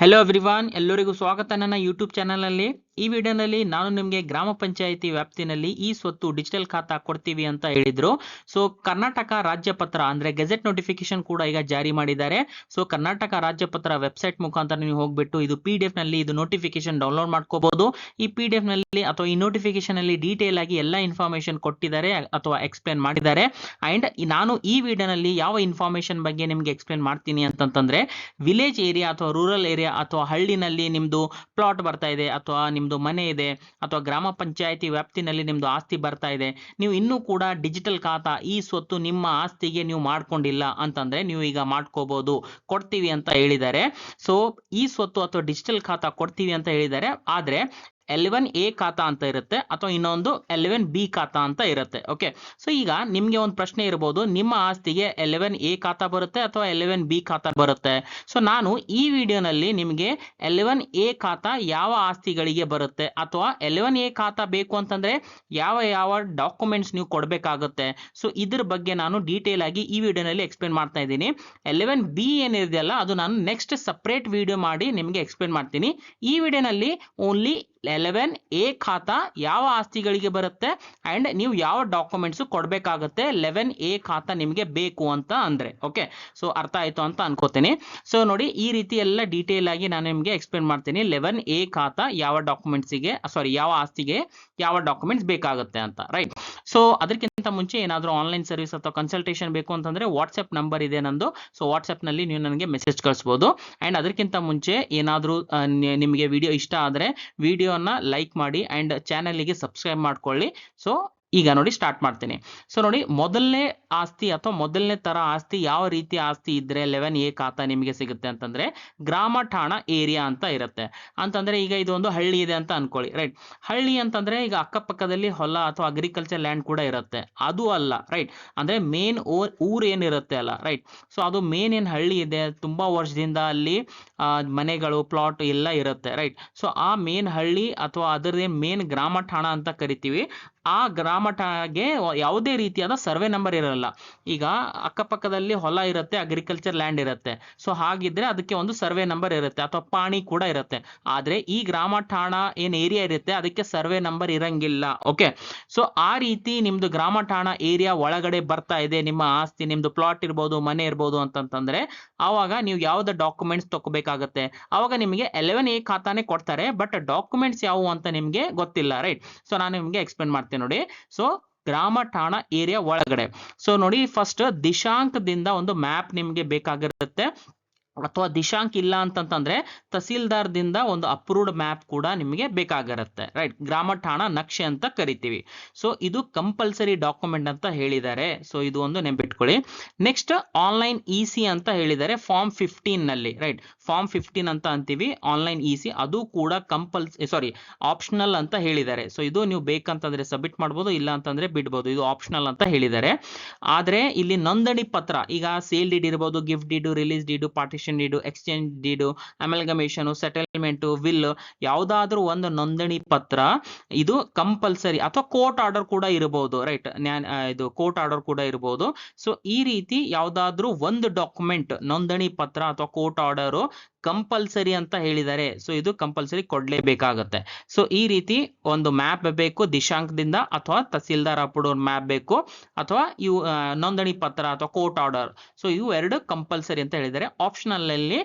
Hello everyone, ಎಲ್ಲರಿಗೂ ಸ್ವಾಗತ ನನ್ನ ಯೂಟ್ಯೂಬ್ ಚಾನಲ್ನಲ್ಲಿ. ಈ ವಿಡಿಯೋನಲ್ಲಿ ನಾನು ನಿಮಗೆ ಗ್ರಾಮ ಪಂಚಾಯಿತಿ ವ್ಯಾಪ್ತಿನಲ್ಲಿ ಈ ಸ್ವತ್ತು ಡಿಜಿಟಲ್ ಖಾತಾ ಕೊಡ್ತೀವಿ ಅಂತ ಹೇಳಿದ್ರು. ಸೊ ಕರ್ನಾಟಕ ರಾಜ್ಯ ಪತ್ರ ಅಂದ್ರೆ ಗೆಜೆಟ್ ನೋಟಿಫಿಕೇಶನ್ ಕೂಡ ಈಗ ಜಾರಿ ಮಾಡಿದ್ದಾರೆ. ಸೊ ಕರ್ನಾಟಕ ರಾಜ್ಯ ಪತ್ರ ವೆಬ್ಸೈಟ್ ಮುಖಾಂತರ ನೀವು ಹೋಗ್ಬಿಟ್ಟು ಇದು PDF ನಲ್ಲಿ ಇದು ನೋಟಿಫಿಕೇಶನ್ ಡೌನ್ಲೋಡ್ ಮಾಡ್ಕೋಬಹುದು. ಈ PDF ನಲ್ಲಿ ಅಥವಾ ಈ ನೋಟಿಫಿಕೇಶನ್ ಅಲ್ಲಿ ಡೀಟೇಲ್ ಆಗಿ ಎಲ್ಲ ಇನ್ಫಾರ್ಮೇಶನ್ ಕೊಟ್ಟಿದ್ದಾರೆ ಅಥವಾ ಎಕ್ಸ್ಪ್ಲೇನ್ ಮಾಡಿದ್ದಾರೆ. ಅಂಡ್ ನಾನು ಈ ವಿಡಿಯೋನಲ್ಲಿ ಯಾವ ಇನ್ಫಾರ್ಮೇಶನ್ ಬಗ್ಗೆ ನಿಮಗೆ ಎಕ್ಸ್ಪ್ಲೇನ್ ಮಾಡ್ತೀನಿ ಅಂತಂದ್ರೆ, ವಿಲೇಜ್ ಏರಿಯಾ ಅಥವಾ ರೂರಲ್ ಏರಿಯಾ ಅಥವಾ ಹಳ್ಳಿನಲ್ಲಿ ನಿಮ್ದು ಪ್ಲಾಟ್ ಬರ್ತಾ ಇದೆ ಅಥವಾ ನಿಮ್ದು ಮನೆ ಇದೆ ಅಥವಾ ಗ್ರಾಮ ಪಂಚಾಯಿತಿ ವ್ಯಾಪ್ತಿನಲ್ಲಿ ನಿಮ್ದು ಆಸ್ತಿ ಬರ್ತಾ ಇದೆ, ನೀವು ಇನ್ನೂ ಕೂಡ ಡಿಜಿಟಲ್ ಖಾತಾ ಈ ಸ್ವತ್ತು ನಿಮ್ಮ ಆಸ್ತಿಗೆ ನೀವು ಮಾಡ್ಕೊಂಡಿಲ್ಲ ಅಂತಂದ್ರೆ ನೀವು ಈಗ ಮಾಡ್ಕೋಬಹುದು, ಕೊಡ್ತೀವಿ ಅಂತ ಹೇಳಿದ್ದಾರೆ. ಸೊ ಈ ಸ್ವತ್ತು ಅಥವಾ ಡಿಜಿಟಲ್ ಖಾತಾ ಕೊಡ್ತೀವಿ ಅಂತ ಹೇಳಿದ್ದಾರೆ. ಆದ್ರೆ 11A ಖಾತಾ ಅಂತ ಇರುತ್ತೆ ಅಥವಾ ಇನ್ನೊಂದು 11B ಖಾತಾ ಅಂತ ಇರುತ್ತೆ. ಓಕೆ, ಸೊ ಈಗ ನಿಮ್ಗೆ ಒಂದು ಪ್ರಶ್ನೆ ಇರಬಹುದು, ನಿಮ್ಮ ಆಸ್ತಿಗೆ 11A ಖಾತಾ ಬರುತ್ತೆ ಅಥವಾ 11B ಖಾತಾ ಬರುತ್ತೆ. ಸೊ ನಾನು ಈ ವಿಡಿಯೋನಲ್ಲಿ ನಿಮಗೆ 11A ಖಾತಾ ಯಾವ ಆಸ್ತಿಗಳಿಗೆ ಬರುತ್ತೆ ಅಥವಾ 11A ಖಾತಾ ಬೇಕು ಅಂತಂದ್ರೆ ಯಾವ ಯಾವ ಡಾಕ್ಯುಮೆಂಟ್ಸ್ ನೀವು ಕೊಡಬೇಕಾಗುತ್ತೆ, ಸೊ ಇದ್ರ ಬಗ್ಗೆ ನಾನು ಡೀಟೇಲ್ ಆಗಿ ಈ ವಿಡಿಯೋನಲ್ಲಿ ಎಕ್ಸ್ಪ್ಲೇನ್ ಮಾಡ್ತಾ ಇದ್ದೀನಿ. 11B ಏನಿದೆಯಲ್ಲ ಅದು ನಾನು ನೆಕ್ಸ್ಟ್ ಸಪ್ರೇಟ್ ವಿಡಿಯೋ ಮಾಡಿ ನಿಮಗೆ ಎಕ್ಸ್ಪ್ಲೇನ್ ಮಾಡ್ತೀನಿ. ಈ ವಿಡಿಯೋನಲ್ಲಿ ಓನ್ಲಿ 11A ಖಾತಾ ಯಾವ ಆಸ್ತಿಗಳಿಗೆ ಬರುತ್ತೆ ಅಂಡ್ ನೀವು ಯಾವ ಡಾಕ್ಯುಮೆಂಟ್ಸ್ ಕೊಡಬೇಕಾಗುತ್ತೆ 11A ಖಾತಾ ನಿಮಗೆ ಬೇಕು ಅಂತ ಅಂದ್ರೆ. ಓಕೆ, ಸೊ ಅರ್ಥ ಆಯ್ತು ಅಂತ ಅನ್ಕೋತೀನಿ. ಸೊ ನೋಡಿ, ಈ ರೀತಿ ಎಲ್ಲ ಡೀಟೇಲ್ ಆಗಿ ನಾನು ನಿಮಗೆ ಎಕ್ಸ್ಪ್ಲೇನ್ ಮಾಡ್ತೀನಿ 11A ಖಾತಾ ಯಾವ ಡಾಕ್ಯುಮೆಂಟ್ಸಿಗೆ ಯಾವ ಆಸ್ತಿಗೆ ಯಾವ ಡಾಕ್ಯುಮೆಂಟ್ಸ್ ಬೇಕಾಗುತ್ತೆ ಅಂತ. ರೈಟ್, ಸೊ ಅದಕ್ಕಿಂತ ಮುಂಚೆ ಏನಾದರೂ ಆನ್ಲೈನ್ ಸರ್ವಿಸ್ ಅಥವಾ ಕನ್ಸಲ್ಟೇಷನ್ ಬೇಕು ಅಂತಂದ್ರೆ ವಾಟ್ಸ್ಆಪ್ ನಂಬರ್ ಇದೆ ನಂದು. ಸೊ ವಾಟ್ಸ್ಆಪ್ ನಲ್ಲಿ ನೀವು ನನಗೆ ಮೆಸೇಜ್ ಕಳಿಸಬಹುದು. ಅಂಡ್ ಅದಕ್ಕಿಂತ ಮುಂಚೆ ಏನಾದರೂ ನಿಮಗೆ ವಿಡಿಯೋ ಇಷ್ಟ ಆದರೆ ವಿಡಿಯೋನ ಲೈಕ್ ಮಾಡಿ ಅಂಡ್ ಚಾನಲ್ಗೆ ಸಬ್ಸ್ಕ್ರೈಬ್ ಮಾಡ್ಕೊಳ್ಳಿ. ಸೊ ಈಗ ನೋಡಿ ಸ್ಟಾರ್ಟ್ ಮಾಡ್ತೀನಿ. ಸೊ ನೋಡಿ, ಮೊದಲನೇ ಆಸ್ತಿ ಅಥವಾ ಮೊದಲನೇ ತರ ಆಸ್ತಿ ಯಾವ ರೀತಿ ಆಸ್ತಿ ಇದ್ರೆ 11A ಖಾತಾ ನಿಮಗೆ ಸಿಗುತ್ತೆ ಅಂತಂದ್ರೆ ಗ್ರಾಮ ಠಾಣಾ ಏರಿಯಾ ಅಂತ ಇರುತ್ತೆ. ಅಂತಂದ್ರೆ ಈಗ ಇದು ಒಂದು ಹಳ್ಳಿ ಇದೆ ಅಂತ ಅನ್ಕೊಳ್ಳಿ. ರೈಟ್, ಹಳ್ಳಿ ಅಂತಂದ್ರೆ ಈಗ ಅಕ್ಕಪಕ್ಕದಲ್ಲಿ ಹೊಲ ಅಥವಾ ಅಗ್ರಿಕಲ್ಚರ್ ಲ್ಯಾಂಡ್ ಕೂಡ ಇರುತ್ತೆ, ಅದು ಅಲ್ಲ. ರೈಟ್, ಅಂದ್ರೆ ಮೇನ್ ಊರ್ ಏನಿರುತ್ತೆ ಅಲ್ಲ. ರೈಟ್, ಸೊ ಅದು ಮೇನ್ ಏನ್ ಹಳ್ಳಿ ಇದೆ, ತುಂಬಾ ವರ್ಷದಿಂದ ಅಲ್ಲಿ ಮನೆಗಳು ಪ್ಲಾಟ್ ಎಲ್ಲ ಇರುತ್ತೆ. ರೈಟ್, ಸೊ ಆ ಮೇನ್ ಹಳ್ಳಿ ಅಥವಾ ಅದರದೇ ಮೇನ್ ಗ್ರಾಮ ಠಾಣಾ ಅಂತ ಕರಿತೀವಿ. ಆ ಗ್ರಾಮ ಠಾಣೆಗೆ ಯಾವುದೇ ರೀತಿಯಾದ ಸರ್ವೆ ನಂಬರ್ ಇರಲ್ಲ. ಈಗ ಅಕ್ಕಪಕ್ಕದಲ್ಲಿ ಹೊಲ ಇರುತ್ತೆ, ಅಗ್ರಿಕಲ್ಚರ್ ಲ್ಯಾಂಡ್ ಇರುತ್ತೆ, ಸೊ ಹಾಗಿದ್ರೆ ಅದಕ್ಕೆ ಒಂದು ಸರ್ವೆ ನಂಬರ್ ಇರುತ್ತೆ ಅಥವಾ ಪಾಣಿ ಕೂಡ ಇರುತ್ತೆ. ಆದ್ರೆ ಈ ಗ್ರಾಮ ಠಾಣಾ ಏನ್ ಏರಿಯಾ ಇರುತ್ತೆ ಅದಕ್ಕೆ ಸರ್ವೆ ನಂಬರ್ ಇರಂಗಿಲ್ಲ. ಓಕೆ, ಸೊ ಆ ರೀತಿ ನಿಮ್ದು ಗ್ರಾಮ ಠಾಣಾ ಏರಿಯಾ ಒಳಗಡೆ ಬರ್ತಾ ಇದೆ ನಿಮ್ಮ ಆಸ್ತಿ, ನಿಮ್ದು ಪ್ಲಾಟ್ ಇರ್ಬೋದು, ಮನೆ ಇರ್ಬೋದು ಅಂತಂತಂದ್ರೆ ಆವಾಗ ನೀವು ಯಾವ್ದು ಡಾಕ್ಯುಮೆಂಟ್ಸ್ ತಗೋಬೇಕಾಗತ್ತೆ. ಅವಾಗ ನಿಮಗೆ 11A ಖಾತಾನೆ ಕೊಡ್ತಾರೆ, ಬಟ್ ಡಾಕ್ಯುಮೆಂಟ್ಸ್ ಯಾವುವು ಅಂತ ನಿಮ್ಗೆ ಗೊತ್ತಿಲ್ಲ. ರೈಟ್, ಸೊ ನಾನು ನಿಮ್ಗೆ ಎಕ್ಸ್ಪ್ಲೇನ್ ಮಾಡ್ತೀನಿ ನೋಡಿ. ಸೊ ಗ್ರಾಮ ಠಾಣಾ ಏರಿಯಾ ಒಳಗಡೆ, ಸೊ ನೋಡಿ, ಫಸ್ಟ್ ದಿಶಾಂಕದಿಂದ ಒಂದು ಮ್ಯಾಪ್ ನಿಮ್ಗೆ ಬೇಕಾಗಿರುತ್ತೆ ಅಥವಾ ದಿಶಾಂಕ ಇಲ್ಲ ಅಂತಂತಂದ್ರೆ ತಹಸೀಲ್ದಾರ್ದಿಂದ ಒಂದು ಅಪ್ರೂವ್ಡ್ ಮ್ಯಾಪ್ ಕೂಡ ನಿಮಗೆ ಬೇಕಾಗಿರುತ್ತೆ. ರೈಟ್, ಗ್ರಾಮ ಠಾಣಾ ನಕ್ಷೆ ಅಂತ ಕರಿತೀವಿ. ಸೊ ಇದು ಕಂಪಲ್ಸರಿ ಡಾಕ್ಯುಮೆಂಟ್ ಅಂತ ಹೇಳಿದ್ದಾರೆ. ಸೊ ಇದು ಒಂದು ನೆನ್ಪಿಟ್ಕೊಳ್ಳಿ. ನೆಕ್ಸ್ಟ್ ಆನ್ಲೈನ್ EC ಅಂತ ಹೇಳಿದ್ದಾರೆ ಫಾರ್ಮ್ 15 ನಲ್ಲಿ. ರೈಟ್, ಫಾರ್ಮ್ 15 ಅಂತ ಅಂತೀವಿ ಆನ್ಲೈನ್ EC, ಅದು ಕೂಡ ಆಪ್ಷನಲ್ ಅಂತ ಹೇಳಿದ್ದಾರೆ. ಸೊ ಇದು ನೀವು ಬೇಕಂತಂದ್ರೆ ಸಬ್ಮಿಟ್ ಮಾಡ್ಬೋದು, ಇಲ್ಲ ಅಂತಂದ್ರೆ ಬಿಡ್ಬೋದು, ಇದು ಆಪ್ಷನಲ್ ಅಂತ ಹೇಳಿದ್ದಾರೆ. ಆದ್ರೆ ಇಲ್ಲಿ ನೋಂದಣಿ ಪತ್ರ, ಈಗ ಸೇಲ್ ಡೀಡ್ ಇರ್ಬೋದು, gift deed, release deed, partition deed, exchange deed, ಅಮಲ್ಗಮೇಷನ್, settlement, will, ಯಾವುದಾದ್ರೂ ಒಂದು ನೋಂದಣಿ ಪತ್ರ ಇದು ಕಂಪಲ್ಸರಿ, ಅಥವಾ ಕೋರ್ಟ್ ಆರ್ಡರ್ ಕೂಡ ಇರಬಹುದು. ರೈಟ್, ಇದು ಕೋರ್ಟ್ ಆರ್ಡರ್ ಕೂಡ ಇರಬಹುದು. ಸೊ ಈ ರೀತಿ ಯಾವುದಾದ್ರೂ ಒಂದು ಡಾಕ್ಯುಮೆಂಟ್, ನೋಂದಣಿ ಪತ್ರ ಅಥವಾ ಕೋರ್ಟ್ ಆರ್ಡರ್ ಕಂಪಲ್ಸರಿ ಅಂತ ಹೇಳಿದ್ದಾರೆ. ಸೊ ಇದು ಕಂಪಲ್ಸರಿ ಕೊಡ್ಲೇಬೇಕಾಗತ್ತೆ. ಸೊ ಈ ರೀತಿ ಒಂದು ಮ್ಯಾಪ್ ಬೇಕು ದಿಶಾಂಕದಿಂದ, ಅಥವಾ ತಹಸೀಲ್ದಾರ್ ಅಪ್ರೂವ್ಡ್ ಮ್ಯಾಪ್ ಬೇಕು, ಅಥವಾ ಇವು ನೋಂದಣಿ ಪತ್ರ ಅಥವಾ ಕೋರ್ಟ್ ಆರ್ಡರ್. ಸೊ ಇವು ಎರಡು ಕಂಪಲ್ಸರಿ ಅಂತ ಹೇಳಿದ್ದಾರೆ. ಆಪ್ಷನಲ್ ಅಲ್ಲಿ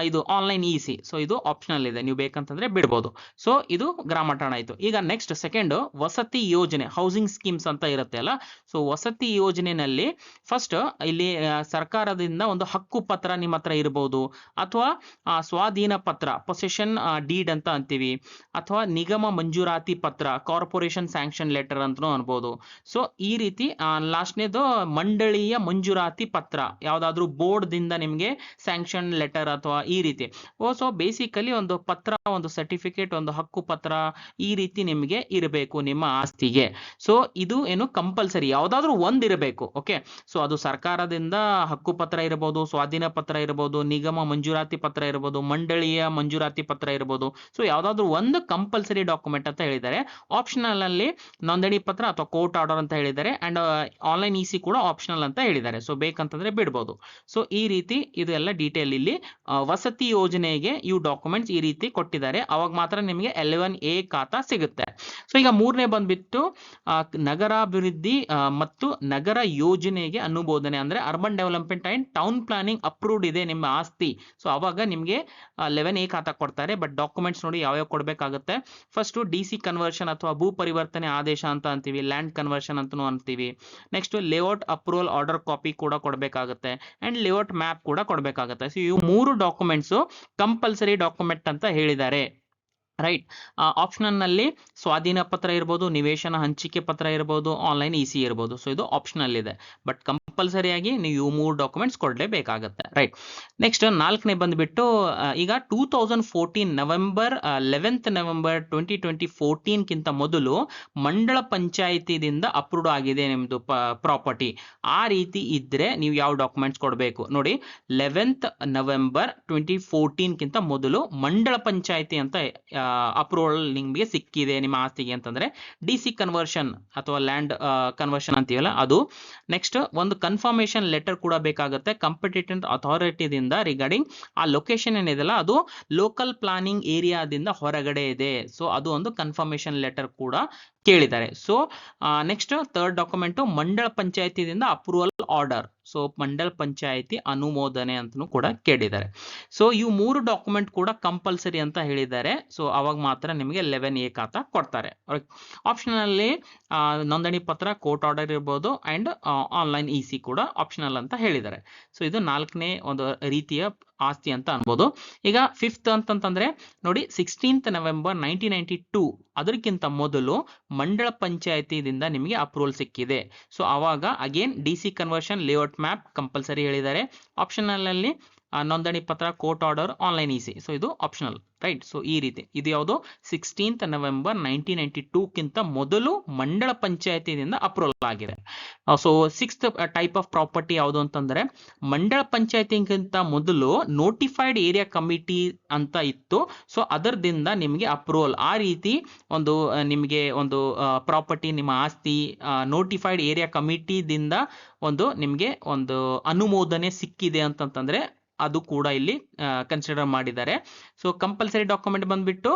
ಇದು ಆನ್ಲೈನ್ EC, ಸೊ ಇದು ಆಪ್ಷನಲ್ ಇದೆ, ನೀವು ಬೇಕಂತಂದ್ರೆ ಬಿಡ್ಬೋದು. ಸೊ ಇದು ಗ್ರಾಮ ಠಾಣಾ ಆಯ್ತು. ಈಗ ನೆಕ್ಸ್ಟ್ ಸೆಕೆಂಡ್ ವಸತಿ ಯೋಜನೆ, ಹೌಸಿಂಗ್ ಸ್ಕೀಮ್ಸ್ ಅಂತ ಇರುತ್ತೆ ಅಲ್ಲ. ಸೊ ವಸತಿ ಯೋಜನೆಯಲ್ಲಿ ಫಸ್ಟ್ ಇಲ್ಲಿ ಸರ್ಕಾರದಿಂದ ಒಂದು ಹಕ್ಕು ಪತ್ರ ನಿಮ್ಮ ಹತ್ರ ಇರಬಹುದು, ಅಥವಾ ಸ್ವಾಧೀನ ಪತ್ರ, ಪೊಸೆಷನ್ ಡೀಡ್ ಅಂತ ಅಂತೀವಿ, ಅಥವಾ ನಿಗಮ ಮಂಜೂರಾತಿ ಪತ್ರ, ಕಾರ್ಪೊರೇಷನ್ ಸ್ಯಾಂಕ್ಷನ್ ಲೆಟರ್ ಅಂತ ಅನ್ಬೋದು. ಸೊ ಈ ರೀತಿ ಲಾಸ್ಟ್ನೇದು ಮಂಡಳಿಯ ಮಂಜೂರಾತಿ ಪತ್ರ, ಯಾವ್ದಾದ್ರು ಬೋರ್ಡ್ ದಿಂದ ನಿಮ್ಗೆ ಸ್ಯಾಂಕ್ಷನ್ ಲೆಟರ್ ಅಥವಾ ಈ ರೀತಿ. ಸೊ ಬೇಸಿಕಲಿ ಒಂದು ಪತ್ರ, ಒಂದು ಸರ್ಟಿಫಿಕೇಟ್, ಒಂದು ಹಕ್ಕು ಪತ್ರ ಈ ರೀತಿ ನಿಮ್ಗೆ ಇರಬೇಕು ನಿಮ್ಮ ಆಸ್ತಿಗೆ. ಸೊ ಇದು ಏನು ಕಂಪಲ್ಸರಿ, ಯಾವ್ದಾದ್ರು ಒಂದ್ ಇರಬೇಕು. ಓಕೆ, ಸೊ ಅದು ಸರ್ಕಾರದಿಂದ ಹಕ್ಕು ಪತ್ರ ಇರಬಹುದು, ಸ್ವಾಧೀನ ಪತ್ರ ಇರಬಹುದು, ನಿಗಮ ಮಂಜೂರಾತಿ ಪತ್ರ ಇರಬಹುದು, ಮಂಡಳಿಯ ಮಂಜೂರಾತಿ ಪತ್ರ ಇರಬಹುದು. ಸೊ ಯಾವ್ದಾದ್ರು ಒಂದು ಕಂಪಲ್ಸರಿ ಡಾಕ್ಯುಮೆಂಟ್ ಅಂತ ಹೇಳಿದ್ದಾರೆ. ಆಪ್ಷನಲ್ ಅಲ್ಲಿ ನೋಂದಣಿ ಪತ್ರ ಅಥವಾ ಕೋರ್ಟ್ ಆರ್ಡರ್ ಅಂತ ಹೇಳಿದ್ದಾರೆ. ಅಂಡ್ ಆನ್ಲೈನ್ EC ಕೂಡ ಆಪ್ಷನಲ್ ಅಂತ ಹೇಳಿದ್ದಾರೆ. ಸೊ ಬೇಕಂತಂದ್ರೆ ಬಿಡ್ಬೋದು. ಸೊ ಈ ರೀತಿ ಇದು ಎಲ್ಲ ಡೀಟೇಲ್ ಡೀಟೇಲ್ ಇಲ್ಲಿ ವಸತಿ ಯೋಜನೆಗೆ ಇವು ಡಾಕ್ಯುಮೆಂಟ್ಸ್ ಈ ರೀತಿ ಕೊಟ್ಟಿದ್ದಾರೆ, ಅವಾಗ ಮಾತ್ರ ನಿಮಗೆ 11A ಖಾತಾ ಸಿಗುತ್ತೆ. ಸೊ ಈಗ ಮೂರನೇ ಬಂದ್ಬಿಟ್ಟು ನಗರಾಭಿವೃದ್ಧಿ ಮತ್ತು ನಗರ ಯೋಜನೆಗೆ ಅನುಮೋದನೆ, ಅಂದ್ರೆ urban development and town planning approved ಇದೆ ನಿಮ್ಮ ಆಸ್ತಿ. ಸೊ ಅವಾಗ ನಿಮಗೆ 11A ಖಾತಾ ಕೊಡ್ತಾರೆ. ಬಟ್ ಡಾಕ್ಯುಮೆಂಟ್ಸ್ ನೋಡಿ ಯಾವ್ಯಾವ ಕೊಡಬೇಕಾಗುತ್ತೆ. ಫಸ್ಟ್ DC ಕನ್ವರ್ಷನ್ ಅಥವಾ ಭೂ ಪರಿವರ್ತನೆ ಆದೇಶ ಅಂತ ಅಂತೀವಿ, ಲ್ಯಾಂಡ್ ಕನ್ವರ್ಷನ್ ಅಂತನೂ ಅಂತೀವಿ. Next layout approval order copy ಕೂಡ ಕೊಡಬೇಕಾಗುತ್ತೆ, ಅಂಡ್ ಲೇಔಟ್ ಮ್ಯಾಪ್ ಕೂಡ ಕೊಡಬೇಕಾಗುತ್ತೆ. ಸೊ ಇವು 3 ಡಾಕ್ಯುಮೆಂಟ್ಸ್ ಕಂಪಲ್ಸರಿ ಡಾಕ್ಯುಮೆಂಟ್ ಅಂತ ಹೇಳಿದ್ದಾರೆ. ರೈಟ್. ಆಪ್ಷನಲ್ ನಲ್ಲಿ ಸ್ವಾಧೀನ ಪತ್ರ ಇರ್ಬೋದು, ನಿವೇಶನ ಹಂಚಿಕೆ ಪತ್ರ ಇರ್ಬೋದು, ಆನ್ಲೈನ್ EC ಇರ್ಬೋದು. ಸೊ ಇದು ಆಪ್ಷನಲ್ ಇದೆ, ಬಟ್ ಕಂಪಲ್ಸರಿಯಾಗಿ ನೀವು 3 ಡಾಕ್ಯುಮೆಂಟ್ಸ್ ಕೊಡಲೇಬೇಕಾಗತ್ತೆ. ರೈಟ್. ನೆಕ್ಸ್ಟ್ 4ನೇ ಬಂದ್ಬಿಟ್ಟು ಈಗ 2014 ನವೆಂಬರ್ 11th ನವೆಂಬರ್ 2014 ಕಿಂತ ಮೊದಲು ಮಂಡಳ ಪಂಚಾಯಿತಿಯಿಂದ ಅಪ್ರೂವ್ಡ್ ಆಗಿದೆ ನಿಮ್ದು ಪ್ರಾಪರ್ಟಿ. ಆ ರೀತಿ ಇದ್ರೆ ನೀವು ಯಾವ ಡಾಕ್ಯುಮೆಂಟ್ಸ್ ಕೊಡಬೇಕು ನೋಡಿ. 11th ನವೆಂಬರ್ 2014 ಕಿಂತ ಮೊದಲು ಮಂಡಳ ಪಂಚಾಯಿತಿ ಅಂತ ಅಪ್ರೂವಲ್ ನಿಮಗೆ ಸಿಕ್ಕಿದೆ ನಿಮ್ಮ ಆಸ್ತಿಗೆ ಅಂತಂದ್ರೆ DC ಕನ್ವರ್ಷನ್ ಅಥವಾ ಲ್ಯಾಂಡ್ ಕನ್ವರ್ಷನ್ ಅಂತೀವಲ್ಲ ಅದು. ನೆಕ್ಸ್ಟ್ ಒಂದು ಕನ್ಫರ್ಮೇಶನ್ ಲೆಟರ್ ಕೂಡ ಬೇಕಾಗುತ್ತೆ ಕಾಂಪಿಟೆಂಟ್ ಅಥಾರಿಟಿದಿಂದ ರಿಗಾರ್ಡಿಂಗ್ ಆ ಲೊಕೇಶನ್ ಏನಿದೆಲ್ಲ ಅದು ಲೋಕಲ್ ಪ್ಲಾನಿಂಗ್ ಏರಿಯಾದಿಂದ ಹೊರಗಡೆ ಇದೆ. ಸೊ ಅದು ಒಂದು ಕನ್ಫರ್ಮೇಶನ್ ಲೆಟರ್ ಕೂಡ ಕೇಳಿದ್ದಾರೆ. ಸೊ ನೆಕ್ಸ್ಟ್ ಥರ್ಡ್ ಡಾಕ್ಯುಮೆಂಟ್ ಮಂಡಳ ಪಂಚಾಯತಿಯಿಂದ ಅಪ್ರೂವಲ್ ಆರ್ಡರ್. ಸೊ ಮಂಡಳ ಪಂಚಾಯತಿ ಅನುಮೋದನೆ ಅಂತಲೂ ಕೂಡ ಕೇಳಿದ್ದಾರೆ. ಸೊ ಇವು 3 ಡಾಕ್ಯುಮೆಂಟ್ ಕೂಡ ಕಂಪಲ್ಸರಿ ಅಂತ ಹೇಳಿದ್ದಾರೆ. ಸೊ ಅವಾಗ ಮಾತ್ರ ನಿಮಗೆ 11A ಖಾತಾ ಕೊಡ್ತಾರೆ. ಆಪ್ಷನಲ್ ಅಲ್ಲಿ ನೋಂದಣಿ ಪತ್ರ, ಕೋರ್ಟ್ ಆರ್ಡರ್ ಇರ್ಬೋದು, ಅಂಡ್ ಆನ್ಲೈನ್ EC ಕೂಡ ಆಪ್ಷನಲ್ ಅಂತ ಹೇಳಿದ್ದಾರೆ. ಸೊ ಇದು 4ನೇ ಒಂದು ರೀತಿಯ ಆಸ್ತಿ ಅಂತ ಅನ್ಬೋದು. ಈಗ 5th ಅಂತಂದ್ರೆ ನೋಡಿ 16th ನವೆಂಬರ್ 1992 ಅದಕ್ಕಿಂತ ಮೊದಲು ಮಂಡಳ ಪಂಚಾಯತಿಯಿಂದ ನಿಮಗೆ ಅಪ್ರೂವಲ್ ಸಿಕ್ಕಿದೆ. ಸೊ ಅವಾಗ again DC conversion, layout map compulsory ಹೇಳಿದ್ದಾರೆ. ಆಪ್ಷನಲ್ ಅಲ್ಲಿ ನೋಂದಣಿ ಪತ್ರ, court order, online EC. So ಇದು ಆಪ್ಷನಲ್. ರೈಟ್. ಸೊ ಈ ರೀತಿ ಇದು ಯಾವುದು 16th ನವೆಂಬರ್ 1992 ಕಿಂತ ಮೊದಲು ಮಂಡಳ ಪಂಚಾಯತಿಯಿಂದ ಅಪ್ರೂವಲ್ ಆಗಿದೆ. So 6th type of property ಯಾವುದು ಅಂತಂದ್ರೆ ಮಂಡಳ ಪಂಚಾಯತಿಗಿಂತ ಮೊದಲು ನೋಟಿಫೈಡ್ ಏರಿಯಾ ಕಮಿಟಿ ಅಂತ ಇತ್ತು. ಸೊ ಅದರದಿಂದ ನಿಮಗೆ ಅಪ್ರೂವಲ್ ಆ ರೀತಿ ಒಂದು ನಿಮಗೆ ಒಂದು ಪ್ರಾಪರ್ಟಿ ನಿಮ್ಮ ಆಸ್ತಿ ನೋಟಿಫೈಡ್ ಏರಿಯಾ ಕಮಿಟಿದಿಂದ ಒಂದು ನಿಮಗೆ ಒಂದು ಅನುಮೋದನೆ ಸಿಕ್ಕಿದೆ ಅಂತಂತಂದ್ರೆ ಅದು ಕೂಡ ಇಲ್ಲಿ ಕನ್ಸಿಡರ್ ಮಾಡಿದ್ದಾರೆ. ಸೊ ಕಂಪಲ್ಸರಿ ಡಾಕ್ಯುಮೆಂಟ್ ಬಂದ್ಬಿಟ್ಟು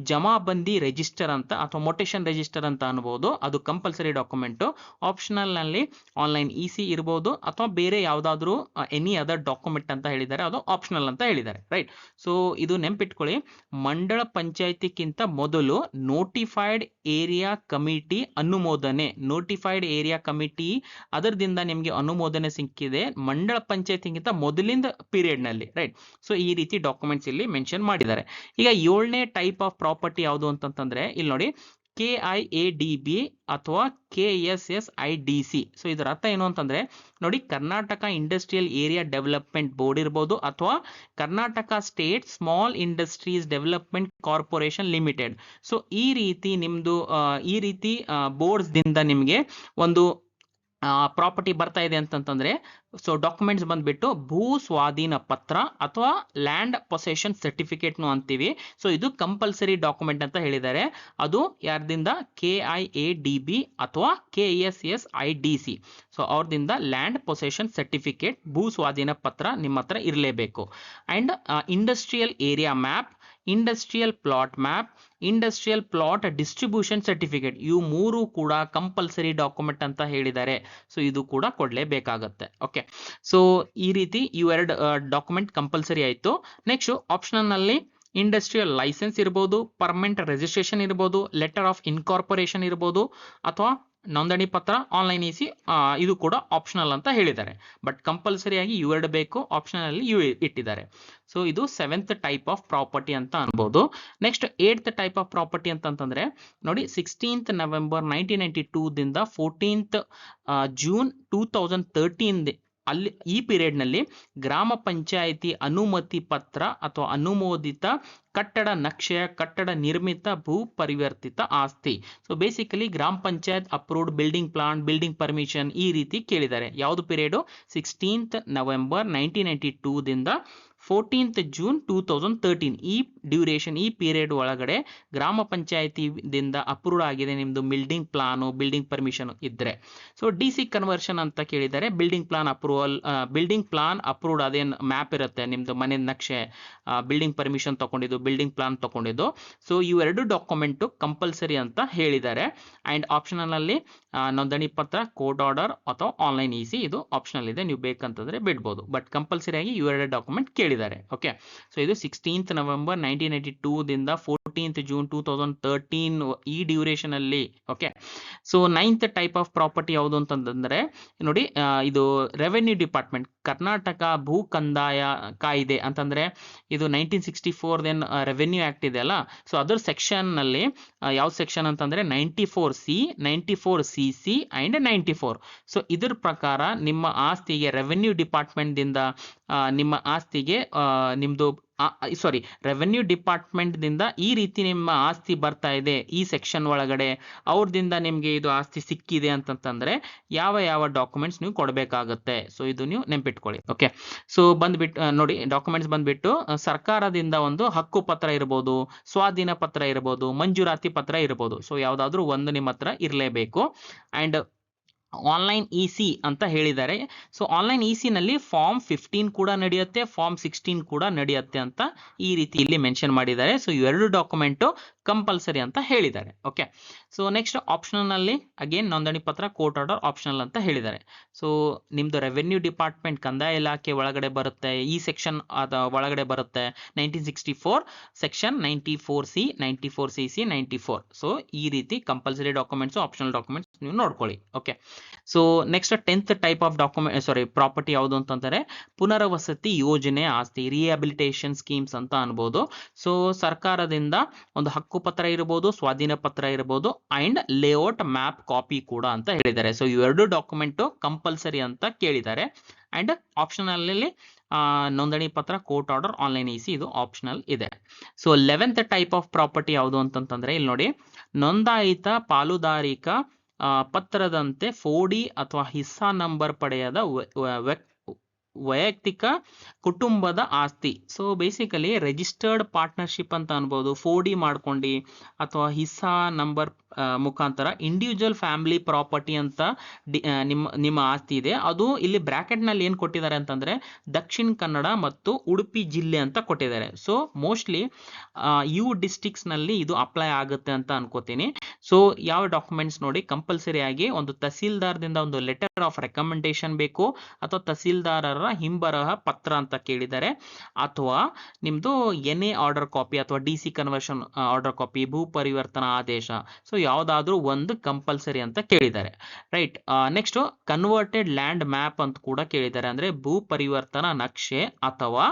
ಜಮಾಬಂದಿ ರಿಜಿಸ್ಟರ್ ಅಂತ ಅಥವಾ ಮೊಟೇಶನ್ ರಿಜಿಸ್ಟರ್ ಅಂತ ಅನ್ಬೋದು, ಅದು ಕಂಪಲ್ಸರಿ ಡಾಕ್ಯುಮೆಂಟ್. ಆಪ್ಷನಲ್ ನಲ್ಲಿ ಆನ್ಲೈನ್ EC ಇರ್ಬೋದು ಅಥವಾ ಬೇರೆ ಯಾವ್ದಾದ್ರು ಎನಿ ಅದರ್ ಡಾಕ್ಯುಮೆಂಟ್ ಅಂತ ಹೇಳಿದ್ದಾರೆ, ಅದು ಆಪ್ಷನಲ್ ಅಂತ ಹೇಳಿದ್ದಾರೆ. ರೈಟ್. ಸೊ ಇದು ನೆನ್ಪಿಟ್ಕೊಳ್ಳಿ, ಮಂಡಳ ಪಂಚಾಯತಿಗಿಂತ ಮೊದಲು ನೋಟಿಫೈಡ್ ಏರಿಯಾ ಕಮಿಟಿ ಅನುಮೋದನೆ, ನೋಟಿಫೈಡ್ ಏರಿಯಾ ಕಮಿಟಿ ಅದರದಿಂದ ನಿಮಗೆ ಅನುಮೋದನೆ ಸಿಕ್ಕಿದೆ ಮಂಡಳ ಪಂಚಾಯತಿಗಿಂತ ಮೊದಲಿಂದ ಪೀರಿಯಡ್ ನಲ್ಲಿ. ರೈಟ್. ಸೊ ಈ ರೀತಿ ಡಾಕ್ಯುಮೆಂಟ್ಸ್ ಇಲ್ಲಿ ಮೆನ್ಷನ್ ಮಾಡಿದ್ದಾರೆ. ಈಗ 7ನೇ ಟೈಪ್ ಆಫ್ ಪ್ರಾಪರ್ಟಿ ಯಾವುದು ಅಂತಂದ್ರೆ ಇಲ್ಲಿ ನೋಡಿ KIADB ಅಥವಾ KSSIDC. ಸೊ ಇದರ ಅರ್ಥ ಏನು ಅಂತಂದ್ರೆ ನೋಡಿ Karnataka industrial area development board ಇರ್ಬೋದು ಅಥವಾ Karnataka state small industries development corporation limited. So ಈ ರೀತಿ ನಿಮ್ದು ಈ ರೀತಿ ಬೋರ್ಡ್ಸ್ ದಿಂದ ನಿಮಗೆ ಒಂದು ಪ್ರಾಪರ್ಟಿ ಬರ್ತಾ ಇದೆ ಅಂತಂತಂದ್ರೆ ಸೊ ಡಾಕ್ಯುಮೆಂಟ್ಸ್ ಬಂದ್ಬಿಟ್ಟು ಭೂ ಸ್ವಾಧೀನ ಪತ್ರ ಅಥವಾ ಲ್ಯಾಂಡ್ ಪೊಸೆಷನ್ ಸರ್ಟಿಫಿಕೇಟ್ನು ಅಂತೀವಿ. ಸೊ ಇದು ಕಂಪಲ್ಸರಿ ಡಾಕ್ಯುಮೆಂಟ್ ಅಂತ ಹೇಳಿದ್ದಾರೆ. ಅದು ಯಾರ್ದಿಂದ KIADB ಅಥವಾ KSSIDC. ಸೊ ಅವ್ರದಿಂದ ಲ್ಯಾಂಡ್ ಪೊಸೆಷನ್ ಸರ್ಟಿಫಿಕೇಟ್, ಭೂ ಸ್ವಾಧೀನ ಪತ್ರ ನಿಮ್ಮ ಹತ್ರ ಇರಲೇಬೇಕು. And industrial area map, industrial plot map, industrial plot distribution certificate, ಇವು 3 ಕೂಡ ಕಂಪಲ್ಸರಿ ಡಾಕ್ಯುಮೆಂಟ್ ಅಂತ ಹೇಳಿದ್ದಾರೆ. ಸೊ ಇದು ಕೂಡ ಕೊಡಲೇಬೇಕಾಗತ್ತೆ. ಓಕೆ. ಸೊ ಈ ರೀತಿ ಇವೆರಡು ಡಾಕ್ಯುಮೆಂಟ್ ಕಂಪಲ್ಸರಿ ಆಯಿತು. ನೆಕ್ಸ್ಟ್ ಆಪ್ಷನಲ್ ನಲ್ಲಿ ಇಂಡಸ್ಟ್ರಿಯಲ್ ಲೈಸೆನ್ಸ್ ಇರ್ಬೋದು, ಪರ್ಮನೆಂಟ್ ರಿಜಿಸ್ಟ್ರೇಷನ್ ಇರ್ಬೋದು, ಲೆಟರ್ ಆಫ್ ಇನ್ಕಾರ್ಪೊರೇಷನ್ ಇರ್ಬೋದು ಅಥವಾ ನೋಂದಣಿ ಪತ್ರ, ಆನ್ಲೈನ್ EC ಇದು ಕೂಡ ಆಪ್ಷನಲ್ ಅಂತ ಹೇಳಿದ್ದಾರೆ. ಬಟ್ ಕಂಪಲ್ಸರಿ ಆಗಿ ಇವೆರಡು ಬೇಕು, ಆಪ್ಷನಲ್ ಅಲ್ಲಿ ಇವು ಇಟ್ಟಿದ್ದಾರೆ. ಸೊ ಇದು 7th ಟೈಪ್ ಆಫ್ ಪ್ರಾಪರ್ಟಿ ಅಂತ ಅನ್ಬೋದು. Next 8th type of property ಅಂತಂದ್ರೆ ನೋಡಿ 16th ನವೆಂಬರ್ 1992 ದಿಂದ 14th ಜೂನ್ 2013 ಅಲ್ಲಿ ಈ ಪೀರಿಯಡ್ ನಲ್ಲಿ ಗ್ರಾಮ ಪಂಚಾಯಿತಿ ಅನುಮತಿ ಪತ್ರ ಅಥವಾ ಅನುಮೋದಿತ ಕಟ್ಟಡ ನಕ್ಷೆಯ ಕಟ್ಟಡ ನಿರ್ಮಿತ ಭೂ ಪರಿವರ್ತಿತ ಆಸ್ತಿ. ಸೊ ಬೇಸಿಕಲಿ ಗ್ರಾಮ panchayat approved building plan, building permission ಈ ರೀತಿ ಕೇಳಿದ್ದಾರೆ. ಯಾವುದು ಪೀರಿಯಡ್ 16th ನವೆಂಬರ್ 1992 ದಿಂದ 14th June 2013 ಈ ಡ್ಯೂರೇಷನ್, ಈ ಪೀರಿಯಡ್ ಒಳಗಡೆ ಗ್ರಾಮ ಪಂಚಾಯತಿದಿಂದ ಅಪ್ರೂವ್ಡ್ ಆಗಿದೆ ನಿಮ್ಮದು ಬಿಲ್ಡಿಂಗ್ ಪ್ಲಾನು, ಬಿಲ್ಡಿಂಗ್ ಪರ್ಮಿಷನ್ ಇದ್ದರೆ. ಸೊ ಡಿ ಸಿ ಕನ್ವರ್ಷನ್ ಅಂತ ಕೇಳಿದ್ದಾರೆ. Building plan approval, building plan approved, ಅದೇನು ಮ್ಯಾಪ್ ಇರುತ್ತೆ ನಿಮ್ಮದು ಮನೆ ನಕ್ಷೆ, ಬಿಲ್ಡಿಂಗ್ ಪರ್ಮಿಷನ್ ತೊಗೊಂಡಿದ್ದು, ಬಿಲ್ಡಿಂಗ್ ಪ್ಲಾನ್ ತೊಗೊಂಡಿದ್ದು. ಸೊ ಇವೆರಡು ಡಾಕ್ಯುಮೆಂಟು ಕಂಪಲ್ಸರಿ ಅಂತ ಹೇಳಿದ್ದಾರೆ. ಆ್ಯಂಡ್ ಆಪ್ಷನಲಲ್ಲಿ ನೋಂದಣಿ ಪತ್ರ, ಕೋರ್ಟ್ ಆರ್ಡರ್ ಅಥವಾ ಆನ್ಲೈನ್ ಇಸಿ, ಇದು ಆಪ್ಷನಲ್ ಇದೆ, ನೀವು ಬೇಕಂತಂದರೆ ಬಿಡ್ಬೋದು. ಬಟ್ ಕಂಪಲ್ಸರಿಯಾಗಿ ಇವೆರಡು ಡಾಕ್ಯುಮೆಂಟ್ ಕೇಳಿದ್ದಾರೆ. ಓಕೆ, ಸೊ ಇದು 16th November 1992 ದಿಂದ 14th June 2013 ಈ ಡ್ಯೂರೇಷನಲ್ಲಿ. Okay, so 9th type of property ಯಾವುದು ಅಂತಂದರೆ ನೋಡಿ, ಇದು ರೆವೆನ್ಯೂ ಡಿಪಾರ್ಟ್ಮೆಂಟ್, ಕರ್ನಾಟಕ ಭೂ ಕಂದಾಯ ಕಾಯ್ದೆ ಅಂತಂದರೆ ಇದು 1964 ಏನು ರೆವೆನ್ಯೂ ಆ್ಯಕ್ಟ್ ಇದೆ ಅಲ್ಲ, ಸೊ ಅದರ ಸೆಕ್ಷನ್ನಲ್ಲಿ ಯಾವ ಸೆಕ್ಷನ್ ಅಂತಂದರೆ 94C, 94CC ಆ್ಯಂಡ್ 94. ಸೊ ಇದ್ರ ಪ್ರಕಾರ ನಿಮ್ಮ ಆಸ್ತಿಗೆ ರೆವೆನ್ಯೂ ಡಿಪಾರ್ಟ್ಮೆಂಟ್ದಿಂದ ನಿಮ್ಮ ಆಸ್ತಿಗೆ ನಿಮ್ಮದು ರೆವೆನ್ಯೂ ಡಿಪಾರ್ಟ್ಮೆಂಟ್ದಿಂದ ಈ ರೀತಿ ನಿಮ್ಮ ಆಸ್ತಿ ಬರ್ತಾ ಇದೆ ಈ ಸೆಕ್ಷನ್ ಒಳಗಡೆ, ಅವ್ರದಿಂದ ನಿಮಗೆ ಇದು ಆಸ್ತಿ ಸಿಕ್ಕಿದೆ ಅಂತಂತಂದರೆ ಯಾವ ಯಾವ ಡಾಕ್ಯುಮೆಂಟ್ಸ್ ನೀವು ಕೊಡಬೇಕಾಗುತ್ತೆ. ಸೊ ಇದು ನೀವು ನೆನ್ಪಿಟ್ಕೊಳ್ಳಿ. ಓಕೆ, ಸೊ ಬಂದ್ಬಿಟ್ಟು ನೋಡಿ, ಡಾಕ್ಯುಮೆಂಟ್ಸ್ ಬಂದ್ಬಿಟ್ಟು ಸರ್ಕಾರದಿಂದ ಒಂದು ಹಕ್ಕು ಪತ್ರ ಇರ್ಬೋದು, ಸ್ವಾಧೀನ ಪತ್ರ ಇರ್ಬೋದು, ಮಂಜೂರಾತಿ ಪತ್ರ ಇರ್ಬೋದು. ಸೊ ಯಾವುದಾದ್ರೂ ಒಂದು ನಿಮ್ಮ ಹತ್ರ ಇರಲೇಬೇಕು. ಆ್ಯಂಡ್ ಆನ್ಲೈನ್ ಇಸಿ ಅಂತ ಹೇಳಿದ್ದಾರೆ. ಸೊ ಆನ್ಲೈನ್ ಇಸಿನಲ್ಲಿ ಫಾರ್ಮ್ 15 ಕೂಡ ನಡೆಯುತ್ತೆ, ಫಾರ್ಮ್ 16 ಕೂಡ ನಡೆಯುತ್ತೆ ಅಂತ ಈ ರೀತಿ ಇಲ್ಲಿ ಮೆನ್ಷನ್ ಮಾಡಿದ್ದಾರೆ. ಸೊ ಇವೆರಡು ಡಾಕ್ಯುಮೆಂಟು ಕಂಪಲ್ಸರಿ ಅಂತ ಹೇಳಿದ್ದಾರೆ. ಓಕೆ, ಸೊ ನೆಕ್ಸ್ಟ್ ಆಪ್ಷನಲ್ನಲ್ಲಿ ಅಗೇನ್ ನೋಂದಣಿ ಪತ್ರ, ಕೋರ್ಟ್ ಆರ್ಡರ್ ಆಪ್ಷನಲ್ ಅಂತ ಹೇಳಿದ್ದಾರೆ. ಸೊ ನಿಮ್ಮದು ರೆವೆನ್ಯೂ ಡಿಪಾರ್ಟ್ಮೆಂಟ್, ಕಂದಾಯ ಇಲಾಖೆ ಒಳಗಡೆ ಬರುತ್ತೆ, ಈ ಸೆಕ್ಷನ್ ಒಳಗಡೆ ಬರುತ್ತೆ 1964 ಸೆಕ್ಷನ್ 94C, 94CC, 94. ಸೊ ಈ ರೀತಿ ಕಂಪಲ್ಸರಿ ಡಾಕ್ಯುಮೆಂಟ್ಸು, ಆಪ್ಷನಲ್ ಡಾಕ್ಯುಮೆಂಟ್ಸ್ ನೀವು ನೋಡ್ಕೊಳ್ಳಿ. Okay, so next 10th type of property ಯಾವುದು ಅಂತಂದರೆ ಪುನರ್ವಸತಿ ಯೋಜನೆ ಆಸ್ತಿ, ರಿಹ್ಯಾಬಿಲಿಟೇಷನ್ ಸ್ಕೀಮ್ಸ್ ಅಂತ ಅನ್ಬೋದು. ಸೊ ಸರ್ಕಾರದಿಂದ ಒಂದು ಹಕ್ಕು ಪತ್ರ ಇರಬಹುದು, ಸ್ವಾಧೀನ ಪತ್ರ ಇರಬಹುದು, ಅಂಡ್ ಲೇಔಟ್ ಮ್ಯಾಪ್ ಕಾಪಿ ಕೂಡ ಅಂತ ಹೇಳಿದ್ದಾರೆ. ಸೊ ಇವೆರಡು ಡಾಕ್ಯುಮೆಂಟ್ ಕಂಪಲ್ಸರಿ ಅಂತ ಕೇಳಿದ್ದಾರೆ. ಅಂಡ್ ಆಪ್ಷನಲ್ ನೋಂದಣಿ ಪತ್ರ, ಕೋರ್ಟ್ ಆರ್ಡರ್, ಆನ್ಲೈನ್ ಇಸಿ ಇದು ಆಪ್ಷನಲ್ ಇದೆ. So 11th type of property ಯಾವುದು ಅಂತಂತಂದ್ರೆ ಇಲ್ಲಿ ನೋಡಿ, ನೋಂದಾಯಿತ ಪಾಲುದಾರಿಕ ಪತ್ರದಂತೆ 4D ಅಥವಾ ಹಿಸ್ಸಾ ನಂಬರ್ ಪಡೆಯದ ವೈಯಕ್ತಿಕ ಕುಟುಂಬದ ಆಸ್ತಿ. ಸೊ ಬೇಸಿಕಲಿ ರಿಜಿಸ್ಟರ್ಡ್ ಪಾರ್ಟ್ನರ್ಶಿಪ್ ಅಂತ ಅನ್ಬೋದು, 4D ಮಾಡ್ಕೊಂಡು ಅಥವಾ ಹಿಸ್ಸಾ ನಂಬರ್ ಮುಖಾಂತರ ಇಂಡಿವಿಜುವಲ್ ಫ್ಯಾಮಿಲಿ ಪ್ರಾಪರ್ಟಿ ಅಂತ ನಿಮ್ಮ ಆಸ್ತಿ ಇದೆ. ಅದು ಇಲ್ಲಿ ಬ್ರಾಕೆಟ್ನಲ್ಲಿ ಏನು ಕೊಟ್ಟಿದ್ದಾರೆ ಅಂತಂದರೆ ದಕ್ಷಿಣ ಕನ್ನಡ ಮತ್ತು ಉಡುಪಿ ಜಿಲ್ಲೆ ಅಂತ ಕೊಟ್ಟಿದ್ದಾರೆ. ಸೊ ಮೋಸ್ಟ್ಲಿ ಡಿಸ್ಟಿಕ್ಸ್ನಲ್ಲಿ ಇದು ಅಪ್ಲೈ ಆಗುತ್ತೆ ಅಂತ ಅನ್ಕೋತೀನಿ. ಸೊ ಯಾವ ಡಾಕ್ಯುಮೆಂಟ್ಸ್ ನೋಡಿ, ಕಂಪಲ್ಸರಿ ಆಗಿ ಒಂದು ತಹಸೀಲ್ದಾರ್ದಿಂದ ಒಂದು ಲೆಟರ್ ಆಫ್ ರೆಕಮೆಂಡೇಶನ್ ಬೇಕು, ಅಥವಾ ತಹಸೀಲ್ದಾರರ ಹಿಂಬರಹ ಪತ್ರ ಅಂತ ಕೇಳಿದ್ದಾರೆ, ಅಥವಾ ನಿಮ್ಮದು NA ಆರ್ಡರ್ ಕಾಪಿ ಅಥವಾ DC ಕನ್ವರ್ಷನ್ ಆರ್ಡರ್ ಕಾಪಿ, ಭೂ ಪರಿವರ್ತನಾ ಆದೇಶ. ಸೊ ಯಾವುದಾದ್ರೂ ಒಂದು ಕಂಪಲ್ಸರಿ ಅಂತ ಕೇಳಿದ್ದಾರೆ. Right, next converted land map ಅಂತ ಕೂಡ ಕೇಳಿದ್ದಾರೆ, ಅಂದರೆ ಭೂ ಪರಿವರ್ತನಾ ನಕ್ಷೆ ಅಥವಾ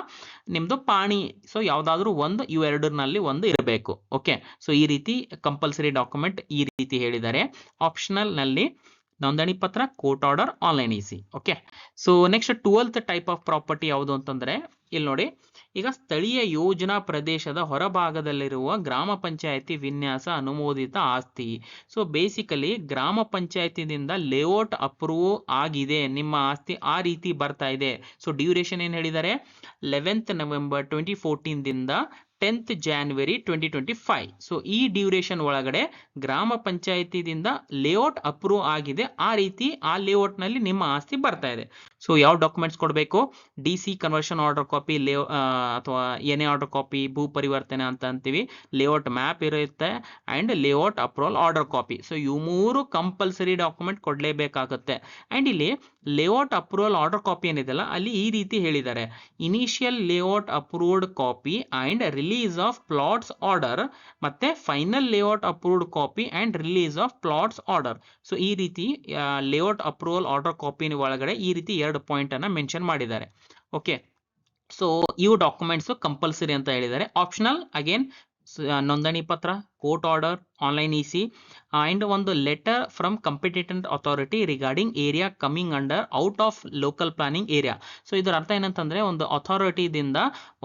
ನಿಮ್ಮದು ಪಾಣಿ. ಸೊ ಯಾವುದಾದ್ರೂ ಒಂದು ಇವೆರಡರಲ್ಲಿ ಒಂದು ಇರಬೇಕು. ಓಕೆ, ಸೊ ಈ ರೀತಿ ಕಂಪಲ್ಸರಿ ಡಾಕ್ಯುಮೆಂಟ್ ಈ ರೀತಿ ಹೇಳಿದ್ದಾರೆ. ಆಪ್ಷನಲ್ ನಲ್ಲಿ ನೋಂದಣಿ ಪತ್ರ, court order, online EC. Okay, so next 12th type of property ಯಾವುದು ಅಂತಂದ್ರೆ ಇಲ್ಲಿ ನೋಡಿ, ಈಗ ಸ್ಥಳೀಯ ಯೋಜನಾ ಪ್ರದೇಶದ ಹೊರಭಾಗದಲ್ಲಿರುವ ಗ್ರಾಮ ಪಂಚಾಯತಿ ವಿನ್ಯಾಸ ಅನುಮೋದಿತ ಆಸ್ತಿ. ಸೊ ಬೇಸಿಕಲಿ ಗ್ರಾಮ ಪಂಚಾಯತಿದಿಂದ ಲೇಔಟ್ ಅಪ್ರೂವ್ ಆಗಿದೆ, ನಿಮ್ಮ ಆಸ್ತಿ ಆ ರೀತಿ ಬರ್ತಾ ಇದೆ. ಸೊ ಡ್ಯೂರೇಷನ್ ಏನು ಹೇಳಿದ್ದಾರೆ, 11th November 2014 ದಿಂದ 10th January 2025. ಸೊ ಈ ಡ್ಯೂರೇಷನ್ ಒಳಗಡೆ ಗ್ರಾಮ ಪಂಚಾಯತಿದಿಂದ ಲೇಔಟ್ ಅಪ್ರೂವ್ ಆಗಿದೆ, ಆ ರೀತಿ ಆ ಲೇಔಟ್ನಲ್ಲಿ ನಿಮ್ಮ ಆಸ್ತಿ ಬರ್ತಾ ಇದೆ. ಸೊ ಯಾವ ಡಾಕ್ಯುಮೆಂಟ್ಸ್ ಕೊಡಬೇಕು, DC ಕನ್ವರ್ಷನ್ ಆರ್ಡರ್ ಕಾಪಿ, ಅಥವಾ NA ಆರ್ಡರ್ ಕಾಪಿ, ಭೂ ಪರಿವರ್ತನೆ ಅಂತ ಅಂತೀವಿ, ಲೇಔಟ್ ಮ್ಯಾಪ್ ಇರುತ್ತೆ, and layout approval order copy. So ಇವು ಮೂರು ಕಂಪಲ್ಸರಿ ಡಾಕ್ಯುಮೆಂಟ್ ಕೊಡಲೇಬೇಕಾಗುತ್ತೆ. ಆ್ಯಂಡ್ ಇಲ್ಲಿ ಲೇಔಟ್ ಅಪ್ರೂವಲ್ ಆರ್ಡರ್ ಕಾಪಿ ಏನಿದೆಲ್ಲ ಅಲ್ಲಿ ಈ ರೀತಿ ಹೇಳಿದ್ದಾರೆ, initial layout approved copy and release of plots order, ಮತ್ತೆ final layout approved copy and release of plots order. So ಈ ರೀತಿ ಲೇಔಟ್ ಅಪ್ರೂವಲ್ ಆರ್ಡರ್ ಕಾಪಿ ಒಳಗಡೆ ಈ ರೀತಿ 2 ಪಾಯಿಂಟ್ ಅನ್ನ ಮೆನ್ಷನ್ ಮಾಡಿದ್ದಾರೆ. ಓಕೆ, ಸೊ ಇವು ಡಾಕ್ಯುಮೆಂಟ್ಸ್ ಕಂಪಲ್ಸರಿ ಅಂತ ಹೇಳಿದ್ದಾರೆ. ಆಪ್ಷನಲ್ ಅಗೇನ್ ನೋಂದಣಿ ಪತ್ರ, court order, online E C and ಒಂದು letter from competent authority regarding area coming under out of local planning area. So ಇದರ ಅರ್ಥ ಏನಂತಂದ್ರೆ ಒಂದು ಅಥಾರಿಟಿದಿಂದ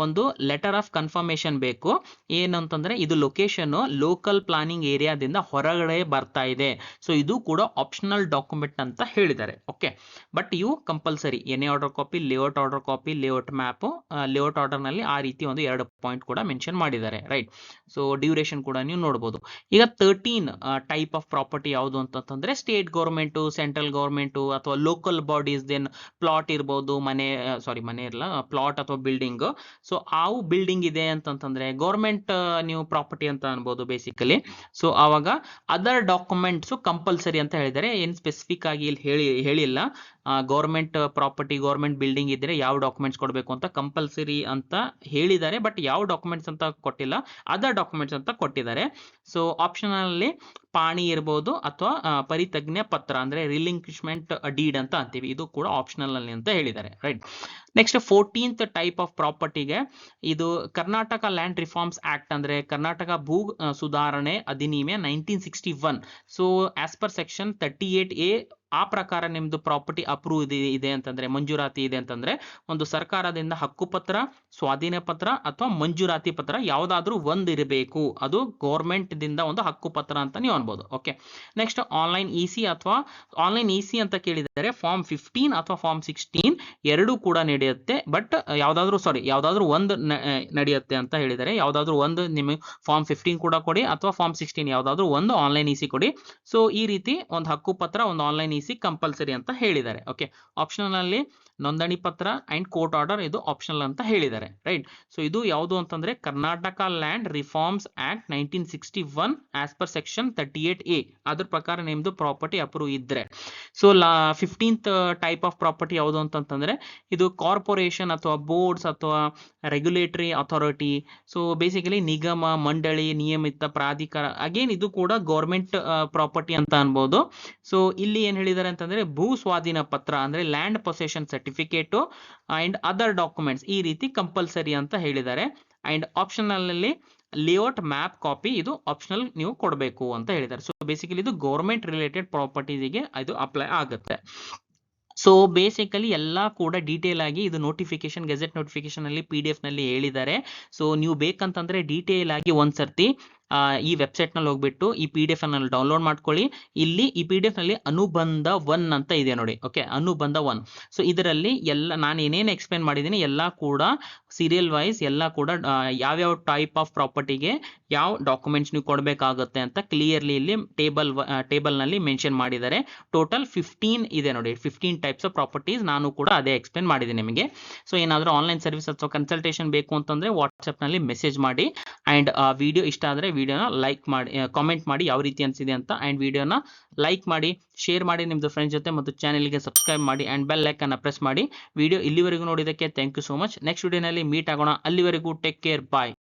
ಒಂದು ಲೆಟರ್ ಆಫ್ ಕನ್ಫರ್ಮೇಶನ್ ಬೇಕು, ಏನಂತಂದ್ರೆ ಇದು ಲೊಕೇಶನ್ ಲೋಕಲ್ ಪ್ಲಾನಿಂಗ್ ಏರಿಯಾದಿಂದ ಹೊರಗಡೆ ಬರ್ತಾ ಇದೆ. ಸೊ ಇದು ಕೂಡ ಆಪ್ಷನಲ್ ಡಾಕ್ಯುಮೆಂಟ್ ಅಂತ ಹೇಳಿದ್ದಾರೆ. ಓಕೆ, ಬಟ್ ಇವು compulsory any order copy, layout order copy, layout map, layout order ನಲ್ಲಿ ಆ ರೀತಿ ಒಂದು 2 ಪಾಯಿಂಟ್ ಕೂಡ ಮೆನ್ಷನ್ ಮಾಡಿದ್ದಾರೆ. ರೈಟ್, ಸೊ ಡ್ಯೂರೇಷನ್ ಕೂಡ ನೀವು ನೋಡಬಹುದು. ಈಗ 13 ಟೈಪ್ ಆಫ್ ಪ್ರಾಪರ್ಟಿ ಯಾವುದು ಅಂತಂದ್ರೆ ಸ್ಟೇಟ್ ಗೌರ್ಮೆಂಟ್, ಸೆಂಟ್ರಲ್ ಗೌರ್ಮೆಂಟ್ ಅಥವಾ ಲೋಕಲ್ ಬಾಡೀಸ್, ದೆನ್ ಪ್ಲಾಟ್ ಇರಬಹುದು, ಮನೆ ಇಲ್ಲ, ಪ್ಲಾಟ್ ಅಥವಾ ಬಿಲ್ಡಿಂಗ್. ಸೊ ಆವು ಬಿಲ್ಡಿಂಗ್ ಇದೆ ಅಂತಂತಂದ್ರೆ ಗೌರ್ಮೆಂಟ್ ನೀವು ಪ್ರಾಪರ್ಟಿ ಅಂತ ಅನ್ಬೋದು ಬೇಸಿಕಲಿ. ಸೊ ಆವಾಗ ಅದರ್ ಡಾಕ್ಯುಮೆಂಟ್ಸ್ ಕಂಪಲ್ಸರಿ ಅಂತ ಹೇಳಿದ್ದಾರೆ. ಏನ್ ಸ್ಪೆಸಿಫಿಕ್ ಆಗಿ ಇಲ್ಲಿ ಹೇಳಿಲ್ಲ. ಗೌರ್ಮೆಂಟ್ ಪ್ರಾಪರ್ಟಿ, ಗೌರ್ಮೆಂಟ್ ಬಿಲ್ಡಿಂಗ್ ಇದ್ರೆ ಯಾವ ಡಾಕ್ಯುಮೆಂಟ್ಸ್ ಕೊಡಬೇಕು ಅಂತ ಕಂಪಲ್ಸರಿ ಅಂತ ಹೇಳಿದ್ದಾರೆ, ಬಟ್ ಯಾವ ಡಾಕ್ಯುಮೆಂಟ್ಸ್ ಅಂತ ಕೊಟ್ಟಿಲ್ಲ, ಅದರ್ ಡಾಕ್ಯುಮೆಂಟ್ಸ್ ಅಂತ ಕೊಟ್ಟಿದ್ದಾರೆ. ಸೊ ಆಪ್ಷನ್ ಅಲ್ಲಿ ಪಾಣಿ ಇರಬಹುದು ಅಥವಾ ಪರಿತಜ್ಞ ಪತ್ರ ಅಂದ್ರೆ ರಿಲಿಂಕ್ವಿಶ್ಮೆಂಟ್ ಡೀಡ್ ಅಂತ ಅಂತೀವಿ, ಇದು ಕೂಡ ಆಪ್ಷನಲ್ ಅಲ್ಲಿ ಅಂತ ಹೇಳಿದ್ದಾರೆ. Right, next 14th type of ಪ್ರಾಪರ್ಟಿಗೆ ಇದು ಕರ್ನಾಟಕ ಲ್ಯಾಂಡ್ ರಿಫಾರ್ಮ್ಸ್ ಆಕ್ಟ್ ಅಂದ್ರೆ ಕರ್ನಾಟಕ ಭೂ ಸುಧಾರಣೆ ಅಧಿನಿಯಮ 1961. So as per section 38A ಆ ಪ್ರಕಾರ ನಿಮ್ದು ಪ್ರಾಪರ್ಟಿ ಅಪ್ರೂವ್ ಇದೆ ಅಂತಂದ್ರೆ, ಮಂಜೂರಾತಿ ಇದೆ ಅಂತಂದ್ರೆ ಒಂದು ಸರ್ಕಾರದಿಂದ ಹಕ್ಕುಪತ್ರ, ಸ್ವಾಧೀನ ಪತ್ರ ಅಥವಾ ಮಂಜೂರಾತಿ ಪತ್ರ ಯಾವ್ದಾದ್ರೂ ಒಂದು ಇರಬೇಕು. ಅದು ಗೌರ್ಮೆಂಟ್ ದಿಂದ ಒಂದು ಹಕ್ಕುಪತ್ರ ಅಂತ ನೀವು ಅನ್ಬೋದು. Okay, next online E C ಅಥವಾ ಆನ್ಲೈನ್ ಇ ಸಿ ಅಂತ ಕೇಳಿದರೆ ಫಾರ್ಮ್ 15 ಅಥವಾ ಫಾರ್ಮ್ 16 ಎರಡೂ ಕೂಡ ನಡೆಯುತ್ತೆ. ಬಟ್ ಯಾವ್ದಾದ್ರೂ ಒಂದು ನಡೆಯುತ್ತೆ ಅಂತ ಹೇಳಿದರೆ, ಯಾವ್ದಾದ್ರೂ ಒಂದು ನಿಮಗೆ ಫಾರ್ಮ್ 15 ಕೂಡ ಕೊಡಿ ಅಥವಾ ಫಾರ್ಮ್ 16 ಯಾವ್ದಾದ್ರೂ ಒಂದು ಆನ್ಲೈನ್ ಇ ಸಿ ಕೊಡಿ. ಸೊ ಈ ರೀತಿ ಒಂದು ಹಕ್ಕುಪತ್ರ, ಒಂದು ಆನ್ಲೈನ್ ಇ ಸಿ ಕಂಪಲ್ಸರಿ ಅಂತ ಹೇಳಿದ್ದಾರೆ. ಓಕೆ, ಆಪ್ಷನಲ್ ಅಲ್ಲಿ ನೋಂದಣಿ ಪತ್ರ ಅಂಡ್ ಕೋರ್ಟ್ ಆರ್ಡರ್ ಇದು ಆಪ್ಷನಲ್ ಅಂತ ಹೇಳಿದ್ದಾರೆ. ರೈಟ್, ಸೊ ಇದು ಯಾವುದು ಅಂತಂದ್ರೆ Karnataka land reforms act 1961 as per section 38A ಅದ್ರ ಪ್ರಕಾರ ನಿಮ್ದು ಪ್ರಾಪರ್ಟಿ ಅಪ್ರೂವ್ ಇದ್ರೆ. So 15th type of property ಯಾವುದು ಅಂತಂದ್ರೆ ಇದು ಕಾರ್ಪೊರೇಷನ್ ಅಥವಾ ಬೋರ್ಡ್ಸ್ ಅಥವಾ ರೆಗ್ಯುಲೇಟರಿ ಅಥಾರಿಟಿ. ಸೊ ಬೇಸಿಕಲಿ ನಿಗಮ, ಮಂಡಳಿ, ನಿಯಮಿತ ಪ್ರಾಧಿಕಾರ, ಅಗೇನ್ ಇದು ಕೂಡ ಗೌರ್ಮೆಂಟ್ ಪ್ರಾಪರ್ಟಿ ಅಂತ ಅನ್ಬೋದು. ಸೊ ಇಲ್ಲಿ ಏನ್ ಹೇಳಿದ್ದಾರೆ ಅಂತಂದ್ರೆ ಭೂ ಸ್ವಾಧೀನ ಪತ್ರ ಅಂದ್ರೆ land possession certificate and other documents ಈ ರೀತಿ ಕಂಪಲ್ಸರಿ ಅಂತ ಹೇಳಿದ್ದಾರೆ. ಅಂಡ್ ಆಪ್ಷನಲ್ ಅಲ್ಲಿ ಲೇಔಟ್ ಮ್ಯಾಪ್ ಕಾಪಿ ಇದು ಆಪ್ಷನಲ್ ನೀವು ಕೊಡಬೇಕು ಅಂತ ಹೇಳಿದ್ದಾರೆ. ಸೊ ಬೇಸಿಕಲಿ ಇದು ಗೌರ್ಮೆಂಟ್ ರಿಲೇಟೆಡ್ ಪ್ರಾಪರ್ಟೀಸ್ಗೆ ಇದು ಅಪ್ಲೈ ಆಗುತ್ತೆ. ಸೊ ಬೇಸಿಕಲಿ ಎಲ್ಲ ಕೂಡ ಡೀಟೇಲ್ ಆಗಿ ಇದು ನೋಟಿಫಿಕೇಶನ್, ಗೆಜೆಟ್ ನೋಟಿಫಿಕೇಶನ್ ಅಲ್ಲಿ PDF ನಲ್ಲಿ ಹೇಳಿದ್ದಾರೆ. ಸೊ ನೀವು ಬೇಕಂತಂದ್ರೆ ಡೀಟೇಲ್ ಆಗಿ ಒಂದ್ಸರ್ತಿ ಈ ವೆಬ್ಸೈಟ್ ನಲ್ಲಿ ಹೋಗ್ಬಿಟ್ಟು ಈ PDF ಅನ್ನು ಡೌನ್ಲೋಡ್ ಮಾಡ್ಕೊಳ್ಳಿ. ಇಲ್ಲಿ ಈ PDF ನಲ್ಲಿ ಅನುಬಂಧ 1 ಅಂತ ಇದೆ ನೋಡಿ. ಓಕೆ, ಅನುಬಂಧ 1. ಸೊ ಇದರಲ್ಲಿ ಎಲ್ಲ ನಾನು ಏನೇನು ಎಕ್ಸ್ಪ್ಲೇನ್ ಮಾಡಿದ್ದೀನಿ ಎಲ್ಲ ಕೂಡ ಸೀರಿಯಲ್ ವೈಸ್ ಎಲ್ಲ ಕೂಡ ಯಾವ್ಯಾವ ಟೈಪ್ ಆಫ್ ಪ್ರಾಪರ್ಟಿಗೆ ಯಾವ ಡಾಕ್ಯುಮೆಂಟ್ಸ್ ನೀವು ಕೊಡಬೇಕಾಗುತ್ತೆ ಅಂತ ಕ್ಲಿಯರ್ಲಿ ಇಲ್ಲಿ ಟೇಬಲ್ ನಲ್ಲಿ ಮೆನ್ಷನ್ ಮಾಡಿದ್ದಾರೆ. ಟೋಟಲ್ 15 ಇದೆ ನೋಡಿ, 15 ಟೈಪ್ಸ್ ಆಫ್ ಪ್ರಾಪರ್ಟೀಸ್. ನಾನು ಕೂಡ ಅದೇ ಎಕ್ಸ್ಪ್ಲೇನ್ ಮಾಡಿದ್ದೀನಿ ನಿಮಗೆ. ಸೊ ಏನಾದರೂ ಆನ್ಲೈನ್ ಸರ್ವಿಸ್ ಅಥವಾ ಕನ್ಸಲ್ಟೇಷನ್ ಬೇಕು ಅಂತಂದ್ರೆ ವಾಟ್ಸ್ಆಪ್ ನಲ್ಲಿ ಮೆಸೇಜ್ ಮಾಡಿ. ಅಂಡ್ ವಿಡಿಯೋ ಇಷ್ಟ ಆದ್ರೆ ವಿಡಿಯೋನ ಲೈಕ್ ಮಾಡಿ, ಕಾಮೆಂಟ್ ಮಾಡಿ ಯಾವ ರೀತಿ ಅನಿಸಿದೆ ಅಂತ. ಅಂಡ್ ವಿಡಿಯೋನ ಲೈಕ್ ಮಾಡಿ, ಶೇರ್ ಮಾಡಿ ನಿಮ್ದು ಫ್ರೆಂಡ್ಸ್ ಜೊತೆ, ಮತ್ತು ಚಾನೆಲ್ಗೆ ಸಬ್ಸ್ಕ್ರೈಬ್ ಮಾಡಿ ಅಂಡ್ ಬೆಲ್ ಐಕಾನ್ ಪ್ರೆಸ್ ಮಾಡಿ. ವಿಡಿಯೋ ಇಲ್ಲಿವರೆಗೂ ನೋಡಿದ್ದಕ್ಕೆ thank you so much. Next ವಿಡಿಯೋನಲ್ಲಿ ಮೀಟ್ ಆಗೋಣ. ಅಲ್ಲಿವರೆಗೂ ಟೇಕ್ ಕೇರ್, ಬಾಯ್.